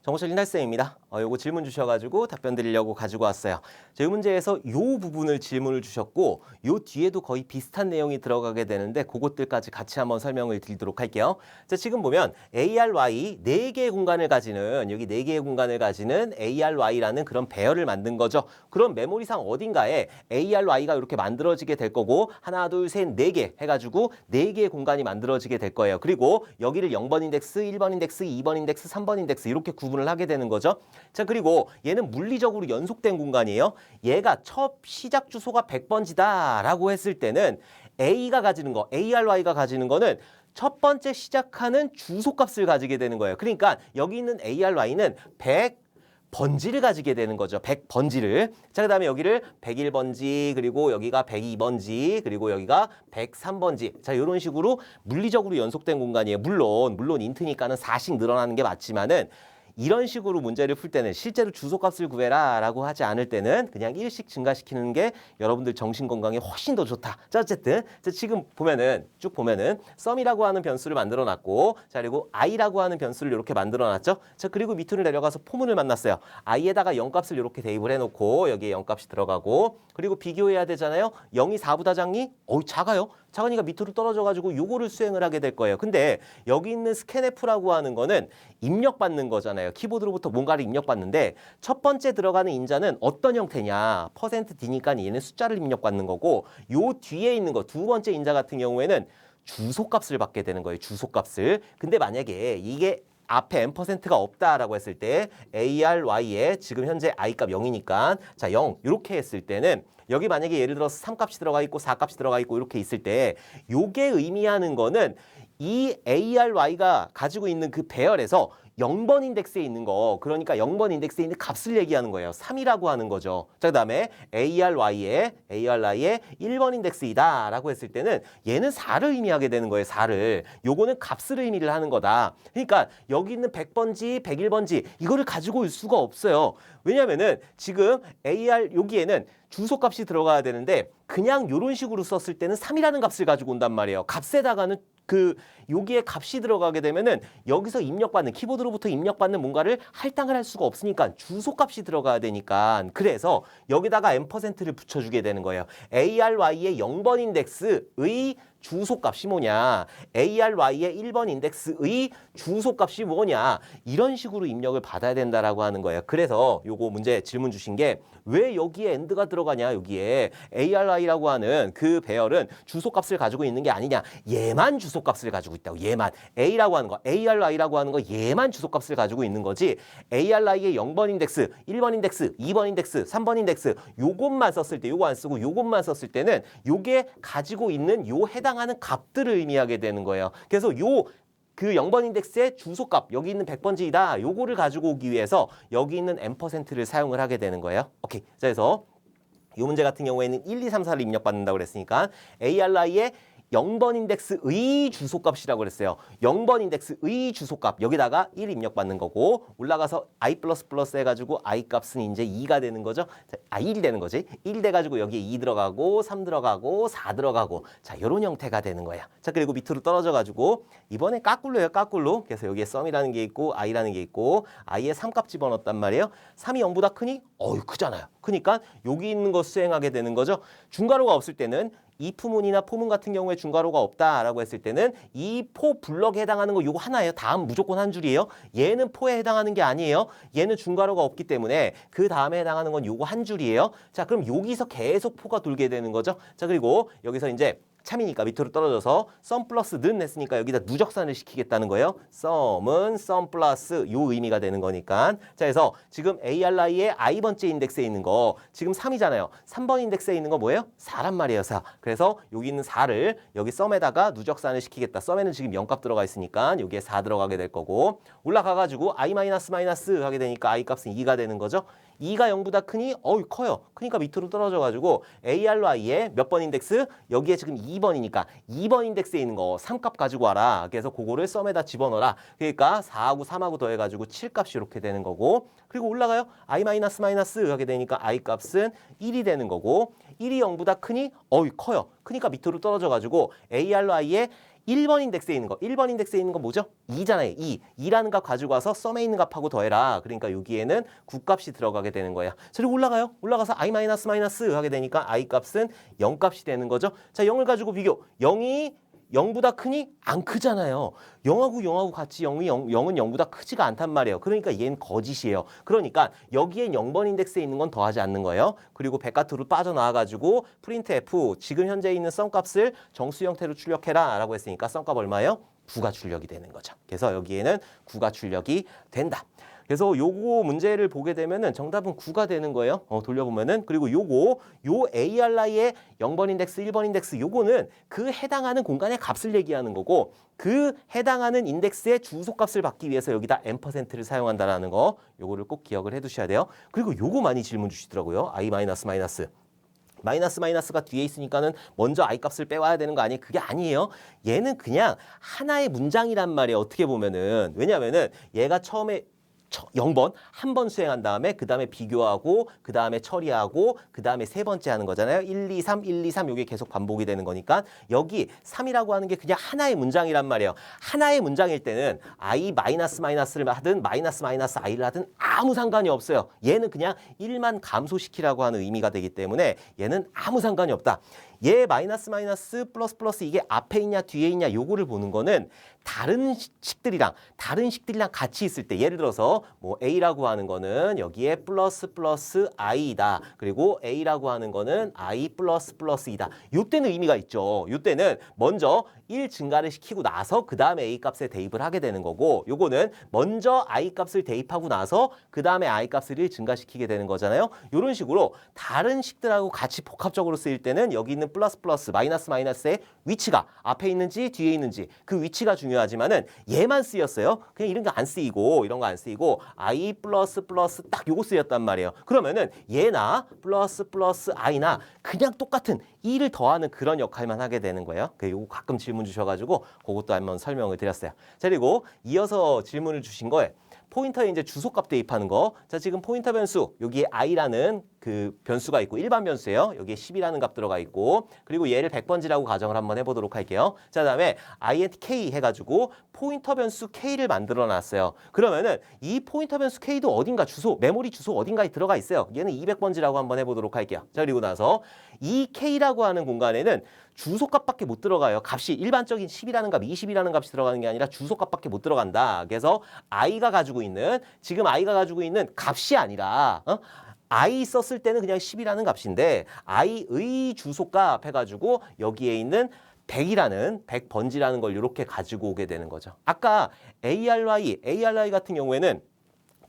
정보철 인달쌤입니다. 요거 질문 주셔가지고 답변 드리려고 가지고 왔어요. 자, 이 문제에서 요 부분을 질문을 주셨고 요 뒤에도 거의 비슷한 내용이 들어가게 되는데 그것들까지 같이 한번 설명을 드리도록 할게요. 자, 지금 보면 ARY 4개의 공간을 가지는 여기 4개의 공간을 가지는 ARY라는 그런 배열을 만든 거죠. 그럼 메모리상 어딘가에 ARY가 이렇게 만들어지게 될 거고 하나, 둘, 셋, 4개 해가지고 4개의 공간이 만들어지게 될 거예요. 그리고 여기를 0번 인덱스, 1번 인덱스, 2번 인덱스, 3번 인덱스 이렇게 구분을 하게 되는 거죠. 자, 그리고 얘는 물리적으로 연속된 공간이에요. 얘가 첫 시작 주소가 100번지다 라고 했을 때는 A가 가지는 거, ARY가 가지는 거는 첫 번째 시작하는 주소값을 가지게 되는 거예요. 그러니까 여기 있는 ARY는 100번지를 가지게 되는 거죠. 100번지를. 자, 그 다음에 여기를 101번지, 그리고 여기가 102번지, 그리고 여기가 103번지. 자, 이런 식으로 물리적으로 연속된 공간이에요. 물론 인트니까는 4씩 늘어나는 게 맞지만은 이런 식으로 문제를 풀 때는 실제로 주소값을 구해라 라고 하지 않을 때는 그냥 1씩 증가시키는 게 여러분들 정신건강에 훨씬 더 좋다. 자, 어쨌든 자, 지금 보면은 쭉 보면은 썸이라고 하는 변수를 만들어 놨고, 자, 그리고 i라고 하는 변수를 이렇게 만들어 놨죠. 자, 그리고 밑으로 내려가서 포문을 만났어요. i에다가 0값을 이렇게 대입을 해놓고 여기에 0값이 들어가고, 그리고 비교해야 되잖아요. 0이 4보다 작니? 작아요. 작으니까 밑으로 떨어져가지고 요거를 수행을 하게 될 거예요. 근데 여기 있는 scanf라고 하는 거는 입력받는 거잖아요. 키보드로부터 뭔가를 입력받는데 첫 번째 들어가는 인자는 어떤 형태냐? %d니까 얘는 숫자를 입력받는 거고, 요 뒤에 있는 거 두 번째 인자 같은 경우에는 주소값을 받게 되는 거예요. 주소값을. 근데 만약에 이게 앞에 n%가 없다라고 했을 때 ARY에 지금 현재 i값 0이니까 자, 0 이렇게 했을 때는 여기 만약에 예를 들어서 3값이 들어가 있고 4값이 들어가 있고 이렇게 있을 때 요게 의미하는 거는 이 ARY가 가지고 있는 그 배열에서 0번 인덱스에 있는 거, 그러니까 0번 인덱스에 있는 값을 얘기하는 거예요. 3이라고 하는 거죠. 자, 그 다음에 ARY의 1번 인덱스이다 라고 했을 때는 얘는 4를 의미하게 되는 거예요. 4를. 요거는 값을 의미를 하는 거다. 그러니까 여기 있는 100번지, 101번지 이거를 가지고 올 수가 없어요. 왜냐면은 지금 여기에는 주소값이 들어가야 되는데 그냥 요런 식으로 썼을 때는 3이라는 값을 가지고 온단 말이에요. 값에다가는 여기에 값이 들어가게 되면은 여기서 입력받는 키보드로부터 입력받는 뭔가를 할당을 할 수가 없으니까 주소값이 들어가야 되니까, 그래서 여기다가 n%를 붙여주게 되는 거예요. ARY의 0번 인덱스의 주소값이 뭐냐, ARY의 1번 인덱스의 주소값이 뭐냐, 이런 식으로 입력을 받아야 된다라고 하는 거예요. 그래서 요거 문제 질문 주신 게 왜 여기에 AND가 들어가냐, 여기에 ARY라고 하는 그 배열은 주소값을 가지고 있는 게 아니냐, 얘만 주소값을 가지고 있다고. 얘만 A라고 하는 거, ARY라고 하는 거 얘만 주소값을 가지고 있는 거지, ARY의 0번 인덱스, 1번 인덱스, 2번 인덱스, 3번 인덱스 요것만 썼을 때, 요거 안 쓰고 요것만 썼을 때는 요게 가지고 있는 요 해당하는 값들을 의미하게 되는 거예요. 그래서 그 0번 인덱스의 주소값, 여기 있는 100번지이다. 요거를 가지고 오기 위해서 여기 있는 n%를 사용을 하게 되는 거예요. 오케이. 자, 그래서 이 문제 같은 경우에는 1, 2, 3, 4를 입력받는다고 그랬으니까 ARY의 0번 인덱스의 주소값이라고 그랬어요. 0번 인덱스의 주소값 여기다가 1 입력받는 거고, 올라가서 i++ 해가지고 i 값은 이제 2가 되는 거죠. 자, 1이 되는 거지. 1 돼가지고 여기에 2 들어가고 3 들어가고 4 들어가고, 자, 이런 형태가 되는 거야. 자, 그리고 밑으로 떨어져가지고 이번에 까꿀로예요. 까꿀로. 그래서 여기에 썸이라는 게 있고 i라는 게 있고 i에 3값 집어넣었단 말이에요. 3이 0보다 크니? 크잖아요. 그러니까 여기 있는 거 수행하게 되는 거죠. 중괄호가 없을 때는 if문이나 포문 같은 경우에 중괄호가 없다라고 했을 때는 이 포 블럭에 해당하는 거 요거 하나예요. 다음 무조건 한 줄이에요. 얘는 포에 해당하는 게 아니에요. 얘는 중괄호가 없기 때문에 그 다음에 해당하는 건 요거 한 줄이에요. 자, 그럼 여기서 계속 포가 돌게 되는 거죠. 자, 그리고 여기서 이제 참이니까 밑으로 떨어져서 썸 플러스 는 했으니까 여기다 누적산을 시키겠다는 거예요. 썸은 썸 플러스 요 의미가 되는 거니까. 자, 그래서 지금 ARI의 i번째 인덱스에 있는 거 지금 3이잖아요. 3번 인덱스에 있는 거 뭐예요? 4란 말이에요. 4. 그래서 여기 있는 4를 여기 썸에다가 누적산을 시키겠다. 썸에는 지금 0값 들어가 있으니까 여기에 4 들어가게 될 거고, 올라가가지고 i 마이너스 하게 되니까 i 값은 2가 되는 거죠. 2가 0보다 크니? 커요. 그러니까 밑으로 떨어져가지고 ARY의 몇 번 인덱스? 여기에 지금 2번이니까 2번 인덱스에 있는 거 3값 가지고 와라. 그래서 그거를 썸에다 집어넣어라. 그러니까 4하고 3하고 더해가지고 7값이 이렇게 되는 거고, 그리고 올라가요. i 마이너스 하게 되니까 i 값은 1이 되는 거고, 1이 0보다 크니? 커요. 그러니까 밑으로 떨어져가지고 ARY의 1번 인덱스에 있는 거. 1번 인덱스에 있는 거 뭐죠? 2잖아요. 2. 2라는 값 가지고 와서 썸에 있는 값하고 더해라. 그러니까 여기에는 9값이 들어가게 되는 거예요. 자, 그리고 올라가요. 올라가서 i 마이너스 마이너스 하게 되니까 i 값은 0값이 되는 거죠. 자, 0을 가지고 비교. 0이 0보다 크니? 안 크잖아요. 0하고 같이 0은 0보다 크지가 않단 말이에요. 그러니까 얘는 거짓이에요. 그러니까 여기엔 0번 인덱스에 있는 건 더하지 않는 거예요. 그리고 백과투로 빠져나와가지고 printf 지금 현재 있는 썸값을 정수 형태로 출력해라 라고 했으니까 썸값 얼마예요? 9가 출력이 되는 거죠. 그래서 여기에는 9가 출력이 된다. 그래서 요거 문제를 보게 되면은 정답은 9가 되는 거예요. 돌려보면은. 그리고 요 ARI의 0번 인덱스, 1번 인덱스 요거는 그 해당하는 공간의 값을 얘기하는 거고 그 해당하는 인덱스의 주소값을 받기 위해서 여기다 %를 사용한다라는 거 요거를 꼭 기억을 해 두셔야 돼요. 그리고 요거 많이 질문 주시더라고요. i 마이너스 마이너스가 뒤에 있으니까는 먼저 i 값을 빼와야 되는 거 아니에요? 그게 아니에요. 얘는 그냥 하나의 문장이란 말이에요. 어떻게 보면은. 왜냐면은 얘가 처음에 0번 한 번 수행한 다음에 그 다음에 비교하고 그 다음에 처리하고 그 다음에 세 번째 하는 거잖아요. 1, 2, 3, 1, 2, 3 이게 계속 반복이 되는 거니까 여기 3이라고 하는 게 그냥 하나의 문장이란 말이에요. 하나의 문장일 때는 i 마이너스를 하든 마이너스 i를 하든 아무 상관이 없어요. 얘는 그냥 1만 감소시키라고 하는 의미가 되기 때문에 얘는 아무 상관이 없다. 얘 마이너스 플러스 이게 앞에 있냐 뒤에 있냐 요거를 보는 거는 다른 식들이랑 같이 있을 때 예를 들어서 뭐 a라고 하는 거는 여기에 플러스 i다. 그리고 a라고 하는 거는 i 플러스 이다. 요때는 의미가 있죠. 요때는 먼저 1 증가를 시키고 나서 그 다음에 a 값에 대입을 하게 되는 거고 요거는 먼저 i 값을 대입하고 나서 그 다음에 i 값을 1 증가시키게 되는 거잖아요. 요런 식으로 다른 식들하고 같이 복합적으로 쓰일 때는 여기 있는 플러스 마이너스의 위치가 앞에 있는지 뒤에 있는지 그 위치가 중요하지만은 얘만 쓰였어요. 그냥 이런 거 안 쓰이고 이런 거 안 쓰이고 i 플러스 딱 요거 쓰였단 말이에요. 그러면은 얘나 플러스 i나 그냥 똑같은 2를 더하는 그런 역할만 하게 되는 거예요. 요거 가끔 질문 주셔가지고 그것도 한번 설명을 드렸어요. 자, 그리고 이어서 질문을 주신 거에 포인터에 이제 주소값 대입하는 거. 자, 지금 포인터 변수 여기에 i라는 그 변수가 있고 일반 변수예요. 여기에 10이라는 값 들어가 있고 그리고 얘를 100번지라고 가정을 한번 해보도록 할게요. 자, 그다음에 int_k 해가지고 포인터 변수 k를 만들어 놨어요. 그러면은 이 포인터 변수 k도 어딘가 메모리 주소 어딘가에 들어가 있어요. 얘는 200번지라고 한번 해보도록 할게요. 자, 그리고 나서 이 k라고 하는 공간에는 주소값밖에 못 들어가요. 값이 일반적인 10이라는 값, 20이라는 값이 들어가는 게 아니라 주소값밖에 못 들어간다. 그래서 i가 가지고 있는 값이 아니라 i 썼을 때는 그냥 10이라는 값인데 i의 주소값 해가지고 여기에 있는 100번지라는 걸 이렇게 가지고 오게 되는 거죠. 아까 ARY 같은 경우에는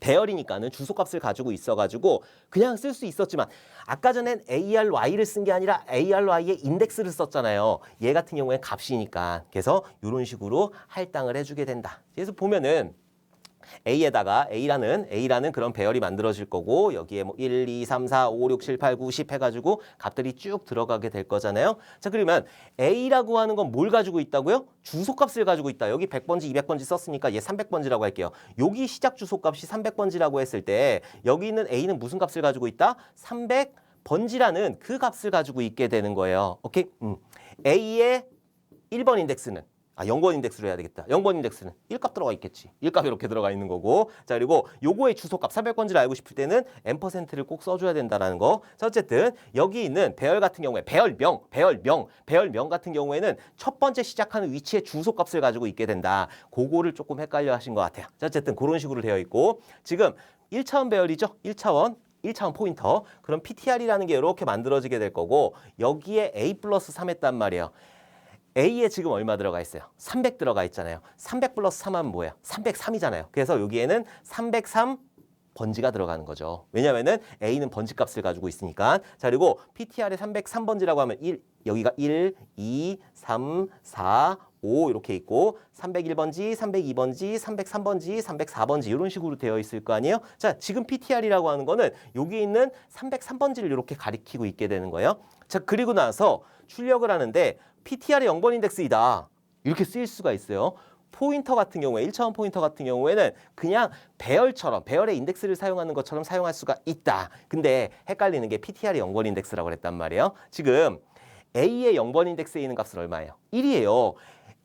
배열이니까는 주소값을 가지고 있어가지고 그냥 쓸 수 있었지만 아까 전엔 ARY를 쓴 게 아니라 ARY의 인덱스를 썼잖아요. 얘 같은 경우에 값이니까. 그래서 이런 식으로 할당을 해주게 된다. 그래서 보면은 A에다가 A라는 그런 배열이 만들어질 거고 여기에 뭐 1, 2, 3, 4, 5, 6, 7, 8, 9, 10 해가지고 값들이 쭉 들어가게 될 거잖아요. 자, 그러면 A라고 하는 건 뭘 가지고 있다고요? 주소값을 가지고 있다. 여기 100번지, 200번지 썼으니까 얘 300번지라고 할게요. 여기 시작 주소값이 300번지라고 했을 때 여기 있는 A는 무슨 값을 가지고 있다? 300번지라는 그 값을 가지고 있게 되는 거예요. 오케이? A의 1번 인덱스는 0번 인덱스로 해야 되겠다. 0번 인덱스는 1값 들어가 있겠지. 1값 이렇게 들어가 있는 거고. 자, 그리고 요거의 주소값 300번지를 알고 싶을 때는 %를 꼭 써줘야 된다라는 거. 자, 어쨌든 여기 있는 배열 같은 경우에 배열명 같은 경우에는 첫 번째 시작하는 위치의 주소값을 가지고 있게 된다. 그거를 조금 헷갈려 하신 것 같아요. 자, 어쨌든 그런 식으로 되어 있고 지금 1차원 배열이죠. 1차원 포인터. 그럼 PTR이라는 게 이렇게 만들어지게 될 거고 여기에 A 플러스 3 했단 말이에요. A에 지금 얼마 들어가 있어요? 300 들어가 있잖아요. 300 플러스 3하면 뭐예요? 303이잖아요. 그래서 여기에는 303 번지가 들어가는 거죠. 왜냐면은 A는 번지 값을 가지고 있으니까. 자, 그리고 PTR에 303번지라고 하면 여기가 1, 2, 3, 4, 5 이렇게 있고 301번지, 302번지, 303번지, 304번지 이런 식으로 되어 있을 거 아니에요? 자, 지금 PTR이라고 하는 거는 여기 있는 303번지를 이렇게 가리키고 있게 되는 거예요. 자, 그리고 나서 출력을 하는데 PTR의 0번 인덱스이다. 이렇게 쓰일 수가 있어요. 포인터 같은 경우에 1차원 포인터 같은 경우에는 그냥 배열의 인덱스를 사용하는 것처럼 사용할 수가 있다. 근데 헷갈리는 게 PTR의 0번 인덱스라고 그랬단 말이에요. 지금 A의 0번 인덱스에 있는 값은 얼마예요? 1이에요.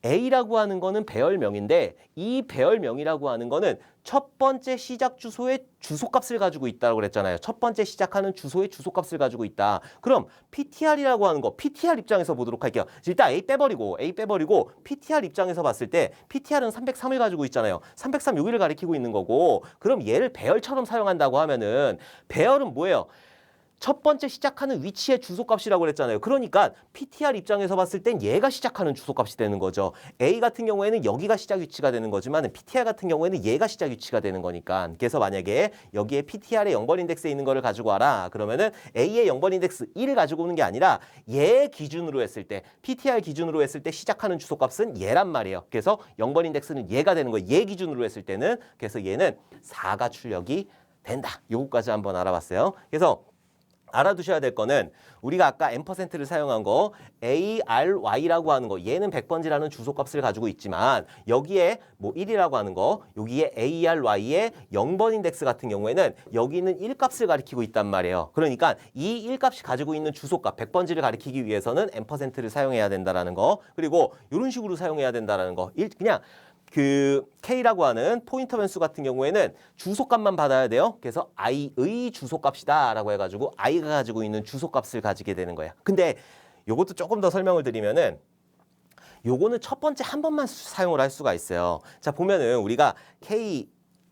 A라고 하는 거는 배열명인데 이 배열명이라고 하는 거는 첫 번째 시작 주소의 주소값을 가지고 있다고 그랬잖아요. 첫 번째 시작하는 주소의 주소값을 가지고 있다. 그럼 PTR이라고 하는 거 PTR 입장에서 보도록 할게요. 일단 A 빼버리고 PTR 입장에서 봤을 때 PTR은 303을 가지고 있잖아요. 303 여기를 가리키고 있는 거고 그럼 얘를 배열처럼 사용한다고 하면은 배열은 뭐예요? 첫 번째 시작하는 위치의 주소값이라고 그랬잖아요. 그러니까 PTR 입장에서 봤을 땐 얘가 시작하는 주소값이 되는 거죠. A 같은 경우에는 여기가 시작 위치가 되는 거지만 PTR 같은 경우에는 얘가 시작 위치가 되는 거니까. 그래서 만약에 여기에 PTR의 0번 인덱스에 있는 거를 가지고 와라. 그러면은 A의 0번 인덱스 1을 가지고 오는 게 아니라 얘 기준으로 했을 때 PTR 기준으로 했을 때 시작하는 주소값은 얘란 말이에요. 그래서 0번 인덱스는 얘가 되는 거예요. 얘 기준으로 했을 때는. 그래서 얘는 4가 출력이 된다. 요거까지 한번 알아봤어요. 그래서 알아두셔야 될 거는 우리가 아까 %를 사용한 거 ARY라고 하는 거 얘는 100번지라는 주소값을 가지고 있지만 여기에 뭐 1이라고 하는 거 여기에 ARY의 0번 인덱스 같은 경우에는 여기는 1값을 가리키고 있단 말이에요. 그러니까 이 1값이 가지고 있는 주소값 100번지를 가리키기 위해서는 %를 사용해야 된다라는 거 그리고 이런 식으로 사용해야 된다라는 거 그냥 그 K라고 하는 포인터 변수 같은 경우에는 주소값만 받아야 돼요. 그래서 I의 주소값이다 라고 해가지고 I가 가지고 있는 주소값을 가지게 되는 거예요. 근데 요것도 조금 더 설명을 드리면은 요거는 첫 번째 한 번만 사용을 할 수가 있어요. 자 보면은 우리가 K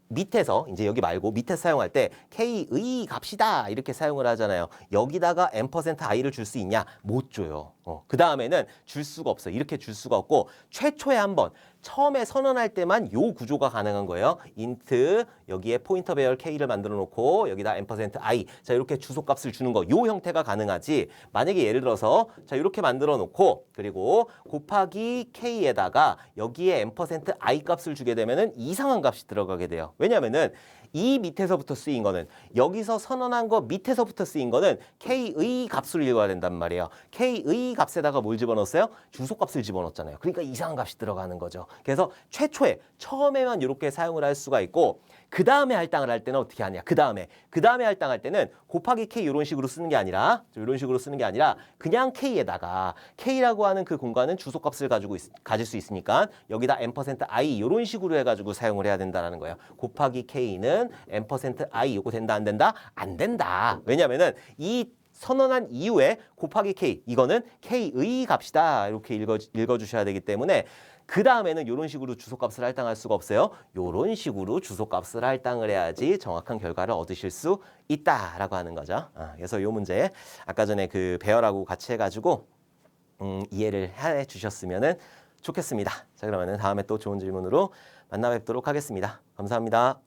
밑에서 이제 여기 말고 밑에 사용할 때 K의 값이다 이렇게 사용을 하잖아요. 여기다가 %i를 줄 수 있냐? 못 줘요. 그 다음에는 줄 수가 없어요. 이렇게 줄 수가 없고 최초에 한 번 처음에 선언할 때만 요 구조가 가능한 거예요. int 여기에 포인터 배열 k를 만들어 놓고 여기다 %i 자 이렇게 주소값을 주는 거 요 형태가 가능하지. 만약에 예를 들어서 자 이렇게 만들어 놓고 그리고 곱하기 k에다가 여기에 %i 값을 주게 되면은 이상한 값이 들어가게 돼요. 왜냐면은 이 밑에서부터 쓰인 거는 여기서 선언한 거 밑에서부터 쓰인 거는 k의 값을 읽어야 된단 말이에요. k의 값에다가 뭘 집어넣었어요? 주소값을 집어넣었잖아요. 그러니까 이상한 값이 들어가는 거죠. 그래서 최초에 처음에만 이렇게 사용을 할 수가 있고 그 다음에 할당을 할 때는 어떻게 하냐? 그 다음에 할당할 때는 곱하기 k 이런 식으로 쓰는 게 아니라 이런 식으로 쓰는 게 아니라 그냥 k에다가 k라고 하는 그 공간은 주소값을 가질 수 있으니까 여기다 %i 이런 식으로 해가지고 사용을 해야 된다라는 거예요. 곱하기 k는 %i 이거 된다 안 된다? 안 된다. 왜냐면은 이 선언한 이후에 곱하기 k 이거는 k의 값이다 이렇게 읽어주셔야 되기 때문에 그 다음에는 이런 식으로 주소값을 할당할 수가 없어요. 이런 식으로 주소값을 할당을 해야지 정확한 결과를 얻으실 수 있다라고 하는 거죠. 그래서 이 문제 아까 전에 그 배열하고 같이 해가지고 이해를 해 주셨으면 좋겠습니다. 자 그러면 다음에 또 좋은 질문으로 만나 뵙도록 하겠습니다. 감사합니다.